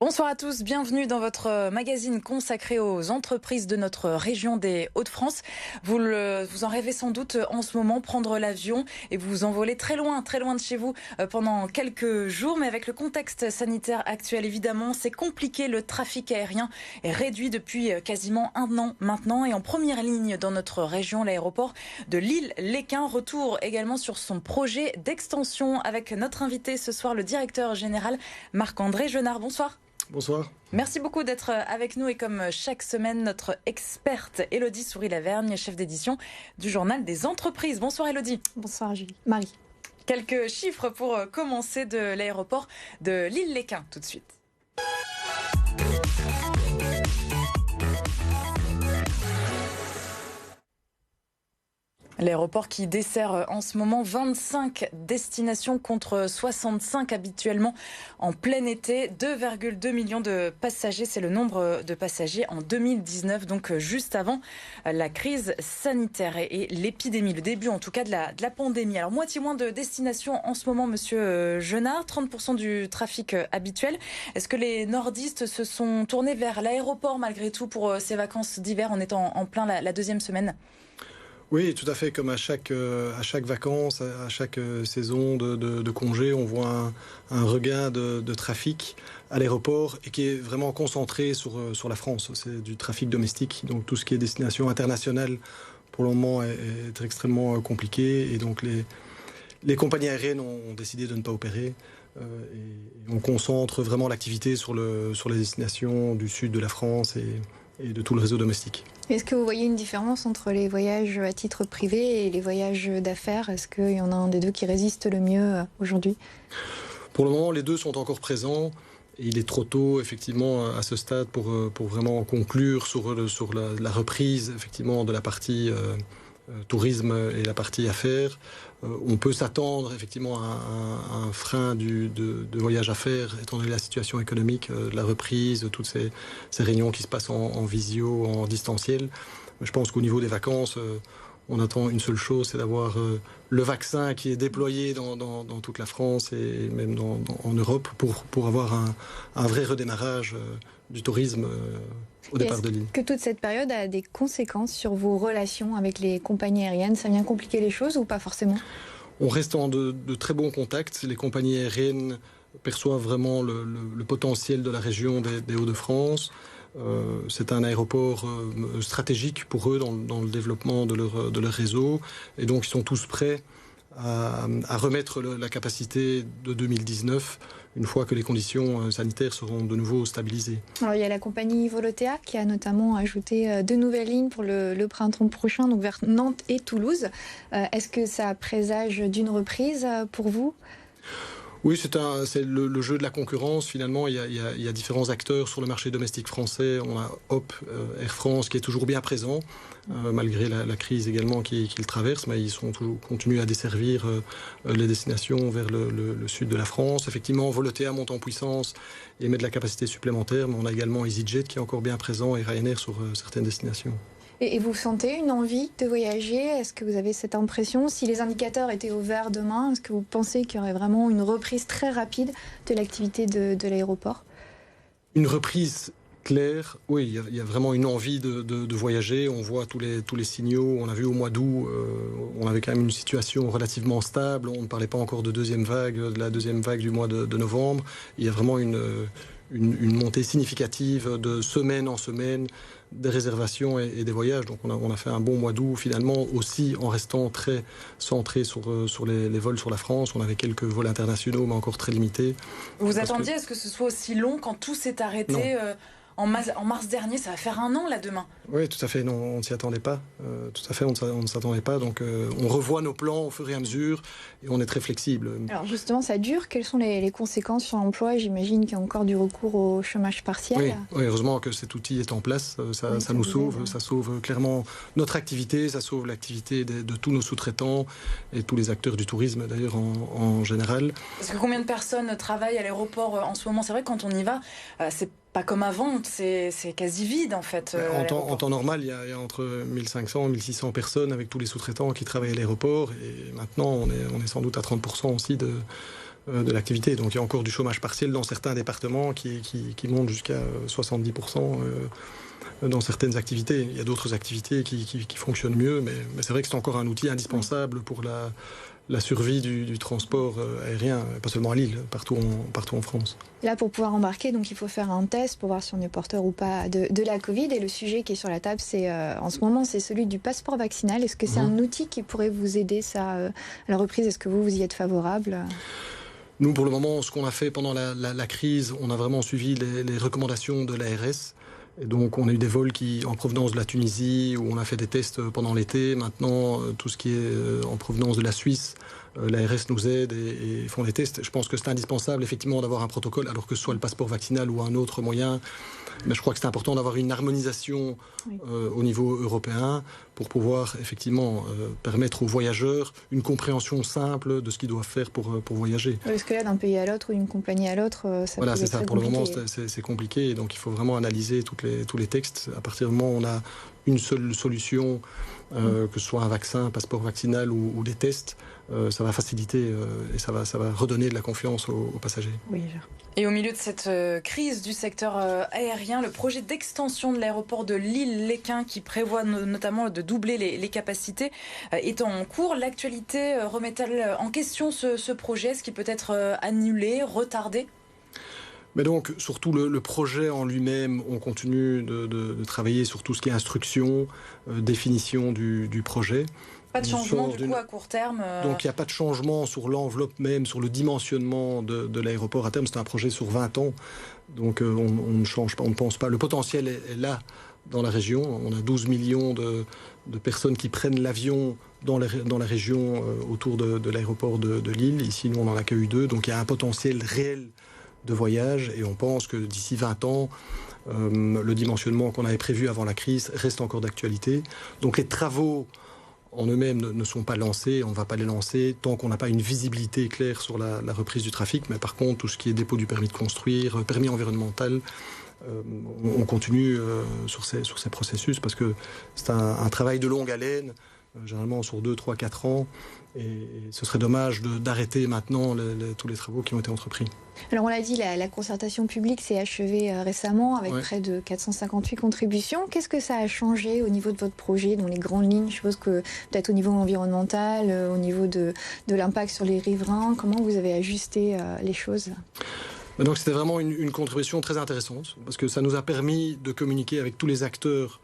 Bonsoir à tous, bienvenue dans votre magazine consacré aux entreprises de notre région des Hauts-de-France. Vous en rêvez sans doute en ce moment, prendre l'avion et vous envoler très loin de chez vous pendant quelques jours. Mais avec le contexte sanitaire actuel, évidemment, c'est compliqué. Le trafic aérien est réduit depuis quasiment un an maintenant. Et en première ligne dans notre région, l'aéroport de Lille-Léquin. Retour également sur son projet d'extension avec notre invité ce soir, le directeur général Marc-André Jenard. Bonsoir. Bonsoir. Merci beaucoup d'être avec nous et comme chaque semaine, notre experte Élodie Souris-Lavergne, chef d'édition du Journal des Entreprises. Bonsoir Élodie. Bonsoir Julie. Marie. Quelques chiffres pour commencer de l'aéroport de Lille-Léquin tout de suite. L'aéroport qui dessert en ce moment 25 destinations contre 65 habituellement en plein été. 2,2 millions de passagers, c'est le nombre de passagers en 2019, donc juste avant la crise sanitaire et l'épidémie, le début en tout cas de la pandémie. Alors moitié moins de destinations en ce moment, monsieur Jenard, 30% du trafic habituel. Est-ce que les nordistes se sont tournés vers l'aéroport malgré tout pour ces vacances d'hiver en étant en plein la deuxième semaine ? Oui, tout à fait. Comme à chaque vacances, à chaque saison de congé, on voit un regain de trafic à l'aéroport et qui est vraiment concentré sur la France. C'est du trafic domestique, donc tout ce qui est destination internationale pour le moment est extrêmement compliqué. Et donc les compagnies aériennes ont décidé de ne pas opérer. Et on concentre vraiment l'activité sur les destinations du sud de la France et de tout le réseau domestique. Est-ce que vous voyez une différence entre les voyages à titre privé et les voyages d'affaires ? Est-ce qu'il y en a un des deux qui résiste le mieux aujourd'hui ? Pour le moment, les deux sont encore présents. Et il est trop tôt, effectivement, à ce stade pour vraiment conclure sur la reprise, effectivement, de la partie tourisme et la partie affaires. On peut s'attendre, effectivement, à un frein de voyage affaires, étant donné la situation économique, la reprise, toutes ces réunions qui se passent en visio, en distanciel. Je pense qu'au niveau des vacances, on attend une seule chose, c'est d'avoir le vaccin qui est déployé dans toute la France et même en Europe pour avoir un vrai redémarrage du tourisme au départ de l'île. Que toute cette période a des conséquences sur vos relations avec les compagnies aériennes ? Ça vient compliquer les choses ou pas forcément ? On reste en de très bons contacts. Les compagnies aériennes perçoivent vraiment le potentiel de la région des Hauts-de-France. C'est un aéroport stratégique pour eux dans le développement de leur réseau. Et donc, ils sont tous prêts à remettre la capacité de 2019 une fois que les conditions sanitaires seront de nouveau stabilisées. Alors, il y a la compagnie Volotea qui a notamment ajouté 2 nouvelles lignes pour le printemps prochain, donc vers Nantes et Toulouse. Est-ce que ça présage d'une reprise pour vous ? Oui, c'est le jeu de la concurrence. Finalement, il y a différents acteurs sur le marché domestique français. On a Hop, Air France qui est toujours bien présent, malgré la crise également qu'il traverse, mais ils continuent à desservir les destinations vers le sud de la France. Effectivement, Volotea monte en puissance et met de la capacité supplémentaire, mais on a également EasyJet qui est encore bien présent et Ryanair sur certaines destinations. Et vous sentez une envie de voyager ? Est-ce que vous avez cette impression ? Si les indicateurs étaient au vert demain, est-ce que vous pensez qu'il y aurait vraiment une reprise très rapide de l'activité de l'aéroport ? Une reprise claire, oui, il y a vraiment une envie de voyager. On voit tous les signaux. On a vu au mois d'août, on avait quand même une situation relativement stable. On ne parlait pas encore de la deuxième vague du mois de novembre. Il y a vraiment une montée significative de semaine en semaine des réservations et des voyages. Donc on a fait un bon mois d'août finalement, aussi en restant très centré sur les vols sur la France. On avait quelques vols internationaux mais encore très limités. Vous attendiez à ce que ce soit aussi long quand tout s'est arrêté en mars dernier? Ça va faire un an là demain. Oui, tout à fait. Non, on ne s'y attendait pas. Tout à fait, on ne s'attendait pas. Donc on revoit nos plans au fur et à mesure et on est très flexible. Alors justement, ça dure. Quelles sont les conséquences sur l'emploi ? J'imagine qu'il y a encore du recours au chômage partiel. Oui, heureusement que cet outil est en place. Ça nous sauve. Ça sauve clairement notre activité. Ça sauve l'activité de tous nos sous-traitants et tous les acteurs du tourisme d'ailleurs en général. Parce que combien de personnes travaillent à l'aéroport en ce moment ? C'est vrai que quand on y va, c'est pas comme avant, c'est quasi vide en fait. En temps normal, il y a entre 1500 et 1600 personnes avec tous les sous-traitants qui travaillent à l'aéroport. Et maintenant, on est sans doute à 30% aussi de l'activité. Donc il y a encore du chômage partiel dans certains départements qui monte jusqu'à 70% dans certaines activités. Il y a d'autres activités qui fonctionnent mieux, mais c'est vrai que c'est encore un outil indispensable pour la survie du transport aérien, pas seulement à Lille, partout en France. Là, pour pouvoir embarquer, donc il faut faire un test pour voir si on est porteur ou pas de la Covid. Et le sujet qui est sur la table, en ce moment, c'est celui du passeport vaccinal. Est-ce que c'est un outil qui pourrait vous aider à la reprise? Est-ce que vous y êtes favorable? Nous, pour le moment, ce qu'on a fait pendant la crise, on a vraiment suivi les recommandations de l'ARS. Et donc, on a eu des vols en provenance de la Tunisie, où on a fait des tests pendant l'été. Maintenant, tout ce qui est en provenance de la Suisse, l'ARS nous aide et font des tests. Je pense que c'est indispensable, effectivement, d'avoir un protocole, alors que ce soit le passeport vaccinal ou un autre moyen. Mais je crois que c'est important d'avoir une harmonisation au niveau européen pour pouvoir, effectivement, permettre aux voyageurs une compréhension simple de ce qu'ils doivent faire pour voyager. Parce que là, d'un pays à l'autre ou d'une compagnie à l'autre, ça peut être très compliqué. Pour le moment, c'est compliqué. Et donc, il faut vraiment analyser tous les textes. À partir du moment où on a une seule solution, que ce soit un vaccin, un passeport vaccinal ou des tests, ça va faciliter et ça va redonner de la confiance aux passagers. Oui. Et au milieu de cette crise du secteur aérien, le projet d'extension de l'aéroport de Lille-Léquin, qui prévoit notamment de doubler les capacités, est en cours. L'actualité remet-elle en question ce projet? Est-ce qu'il peut être annulé, retardé? Mais donc, surtout le projet en lui-même, on continue de travailler sur tout ce qui est instruction, définition du projet. Pas de changement du coup à court terme Donc il n'y a pas de changement sur l'enveloppe même, sur le dimensionnement de l'aéroport à terme. C'est un projet sur 20 ans, donc on ne change pas, on ne pense pas. Le potentiel est là dans la région. On a 12 millions de personnes qui prennent l'avion dans la région autour de l'aéroport de Lille. Ici, nous, on n'en a que eu 2, donc il y a un potentiel réel de voyage et on pense que d'ici 20 ans, le dimensionnement qu'on avait prévu avant la crise reste encore d'actualité. Donc les travaux en eux-mêmes ne sont pas lancés, on ne va pas les lancer tant qu'on n'a pas une visibilité claire sur la reprise du trafic. Mais par contre, tout ce qui est dépôt du permis de construire, permis environnemental, on continue sur ces processus parce que c'est un travail de longue haleine, généralement sur 2, 3, 4 ans. Et ce serait dommage d'arrêter maintenant tous les travaux qui ont été entrepris. Alors on l'a dit, la concertation publique s'est achevée récemment avec près de 458 contributions. Qu'est-ce que ça a changé au niveau de votre projet, dans les grandes lignes? Je suppose que peut-être au niveau environnemental, au niveau de l'impact sur les riverains, comment vous avez ajusté les choses? Donc c'était vraiment une contribution très intéressante parce que ça nous a permis de communiquer avec tous les acteurs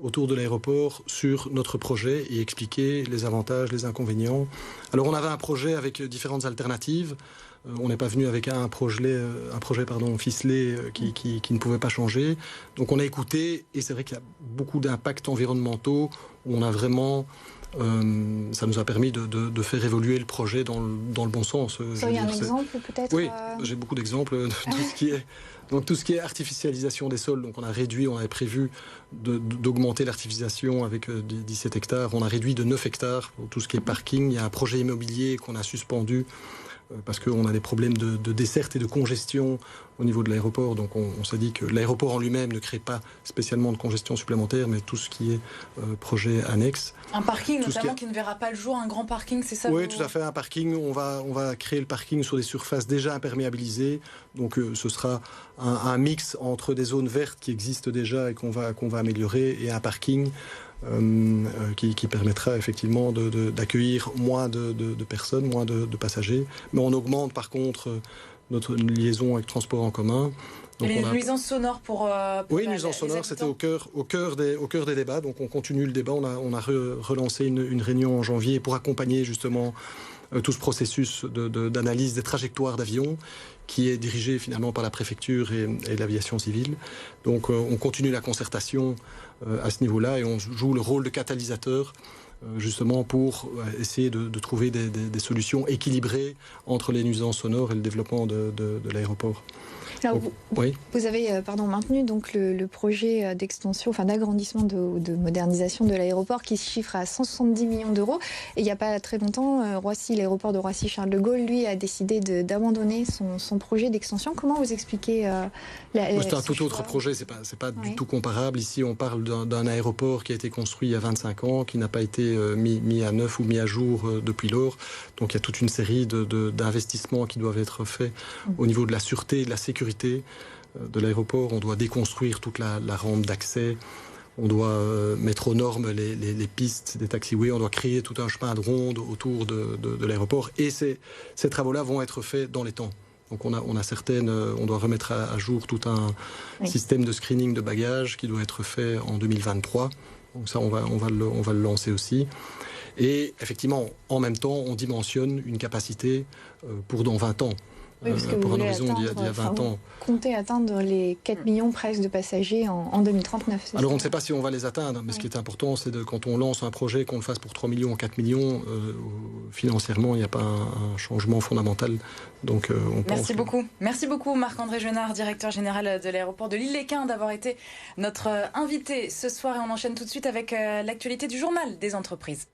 autour de l'aéroport sur notre projet et expliquer les avantages, les inconvénients. Alors on avait un projet avec différentes alternatives. On n'est pas venu avec un projet ficelé qui ne pouvait pas changer. Donc on a écouté et c'est vrai qu'il y a beaucoup d'impacts environnementaux. On a vraiment... ça nous a permis de faire évoluer le projet dans le bon sens. Vous auriez un exemple peut-être? Oui, j'ai beaucoup d'exemples de tout ce qui est... Donc tout ce qui est artificialisation des sols, donc on avait prévu d'augmenter l'artificialisation avec 17 hectares. On a réduit de 9 hectares pour tout ce qui est parking. Il y a un projet immobilier qu'on a suspendu parce qu'on a des problèmes de desserte et de congestion au niveau de l'aéroport. Donc on s'est dit que l'aéroport en lui-même ne crée pas spécialement de congestion supplémentaire, mais tout ce qui est projet annexe. Un parking notamment qui ne verra pas le jour, un grand parking, c'est ça? Oui, tout à fait, un parking. On va créer le parking sur des surfaces déjà imperméabilisées. Donc ce sera un mix entre des zones vertes qui existent déjà et qu'on va améliorer et un parking qui permettra effectivement d'accueillir moins de personnes, moins de passagers. Mais on augmente par contre notre liaison avec transport en commun. Donc les nuisances sonores pour oui, les nuisances sonores, c'était au cœur des débats. Donc on continue le débat. On a relancé une réunion en janvier pour accompagner justement tout ce processus d'analyse des trajectoires d'avions qui est dirigé finalement par la préfecture et l'aviation civile. Donc on continue la concertation à ce niveau-là et on joue le rôle de catalyseur justement pour essayer de trouver des solutions équilibrées entre les nuisances sonores et le développement de l'aéroport. Alors, oui. Vous avez maintenu donc le projet d'extension, d'agrandissement, de modernisation de l'aéroport qui se chiffre à 170 millions d'euros. Et il n'y a pas très longtemps, l'aéroport de Roissy-Charles de Gaulle, lui, a décidé d'abandonner son projet d'extension. Comment vous expliquez c'est un tout autre projet, c'est pas du tout comparable. Ici, on parle d'un aéroport qui a été construit il y a 25 ans, qui n'a pas été mis à neuf ou mis à jour depuis lors. Donc il y a toute une série d'investissements qui doivent être faits au niveau de la sûreté et de la sécurité de l'aéroport. On doit déconstruire toute la rampe d'accès. On doit mettre aux normes les pistes des taxiways. On doit créer tout un chemin de ronde autour de l'aéroport. Et ces travaux-là vont être faits dans les temps. Donc on doit remettre à jour tout un système de screening de bagages qui doit être fait en 2023. Donc ça, on va le lancer aussi. Et effectivement, en même temps, on dimensionne une capacité pour dans 20 ans. Oui, parce que pour un voulez horizon d'il y a 20 ans. Comptez atteindre les 4 millions presque de passagers en 2039. Alors on ne sait pas si on va les atteindre, mais ce qui est important, c'est quand on lance un projet, qu'on le fasse pour 3 millions, 4 millions, financièrement, il n'y a pas un changement fondamental. Donc, Merci beaucoup. Merci beaucoup Marc-André Jeunard, directeur général de l'aéroport de l'Île-les-Quins, d'avoir été notre invité ce soir. Et on enchaîne tout de suite avec l'actualité du journal des entreprises.